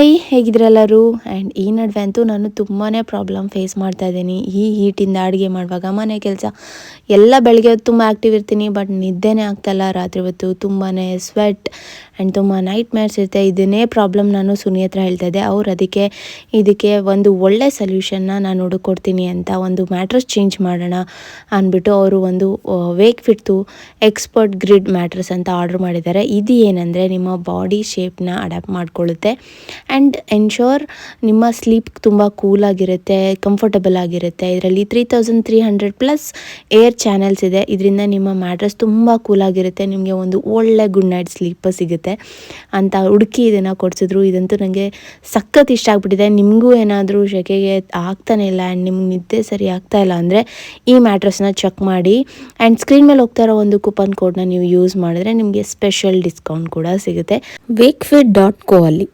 Hi, ಹೇಗಿದ್ರೆಲ್ಲರೂ? And ಈ ನಡುವೆ ಅಂತೂ ನಾನು ತುಂಬಾ ಪ್ರಾಬ್ಲಮ್ ಫೇಸ್ ಮಾಡ್ತಾ ಇದ್ದೀನಿ. ಈ ಹೀಟಿಂದ ಅಡುಗೆ ಮಾಡುವಾಗ ಮನೆ ಕೆಲಸ ಎಲ್ಲ ಬೆಳಗ್ಗೆ ಹೊತ್ತು ತುಂಬ ಆ್ಯಕ್ಟಿವ್ ಇರ್ತೀನಿ, ಬಟ್ ನಿದ್ದೆನೇ ಆಗ್ತಾಯಿಲ್ಲ. ರಾತ್ರಿ ಹೊತ್ತು ತುಂಬಾ ಸ್ವೆಟ್ ಆ್ಯಂಡ್ ತುಂಬ ನೈಟ್ ಮೇರ್ಸ್ ಇರುತ್ತೆ. ಇದನ್ನೇ ಪ್ರಾಬ್ಲಮ್ ನಾನು ಸುನಿ ಹತ್ರ ಹೇಳ್ತಾ ಇದ್ದೆ. ಅವ್ರು ಇದಕ್ಕೆ ಒಂದು ಒಳ್ಳೆ ಸೊಲ್ಯೂಷನ್ನ ನಾನು ಹುಡುಕೊಡ್ತೀನಿ ಅಂತ, ಒಂದು ಮ್ಯಾಟ್ರಸ್ ಚೇಂಜ್ ಮಾಡೋಣ ಅಂದ್ಬಿಟ್ಟು ಅವರು ಒಂದು ವೇಕ್ ಫಿಟ್ದು ಎಕ್ಸ್ಪರ್ಟ್ ಗ್ರಿಡ್ ಮ್ಯಾಟ್ರಸ್ ಅಂತ ಆರ್ಡರ್ ಮಾಡಿದ್ದಾರೆ. ಇದು ಏನಂದರೆ ನಿಮ್ಮ ಬಾಡಿ ಶೇಪ್ನ ಅಡ್ಯಾಪ್ಟ್ ಮಾಡ್ಕೊಳ್ಳುತ್ತೆ ಆ್ಯಂಡ್ ಎನ್ಶೋರ್ ನಿಮ್ಮ ಸ್ಲೀಪ್ ತುಂಬ ಕೂಲಾಗಿರುತ್ತೆ, ಕಂಫರ್ಟಬಲ್ ಆಗಿರುತ್ತೆ. ಇದರಲ್ಲಿ 3300+ ಏರ್ ಚಾನೆಲ್ಸ್ ಇದೆ. ಇದರಿಂದ ನಿಮ್ಮ ಮ್ಯಾಟ್ರಸ್ ತುಂಬ ಕೂಲಾಗಿರುತ್ತೆ, ನಿಮಗೆ ಒಂದು ಒಳ್ಳೆ ಗುಡ್ ನೈಟ್ ಸ್ಲೀಪ್ ಸಿಗುತ್ತೆ ಅಂತ ಹುಡುಕಿ ಇದನ್ನು ಕೊಡಿಸಿದ್ರು. ಇದಂತೂ ನನಗೆ ಸಖತ್ ಇಷ್ಟ ಆಗಿಬಿಟ್ಟಿದೆ. ನಿಮಗೂ ಏನಾದರೂ ಸೆಕೆಗೆ ಆಗ್ತಾನೆ ಇಲ್ಲ ಆ್ಯಂಡ್ ನಿಮ್ಗೆ ನಿದ್ದೆ ಸರಿ ಆಗ್ತಾಯಿಲ್ಲ ಅಂದರೆ ಈ ಮ್ಯಾಟ್ರಸ್ನ ಚೆಕ್ ಮಾಡಿ ಆ್ಯಂಡ್ ಸ್ಕ್ರೀನ್ ಮೇಲೆ ಹೋಗ್ತಾ ಇರೋ ಒಂದು ಕೂಪನ್ ಕೋಡ್ನ ನೀವು ಯೂಸ್ ಮಾಡಿದ್ರೆ ನಿಮಗೆ ಸ್ಪೆಷಲ್ ಡಿಸ್ಕೌಂಟ್ ಕೂಡ ಸಿಗುತ್ತೆ. wakefit.co ಅಲ್ಲಿ.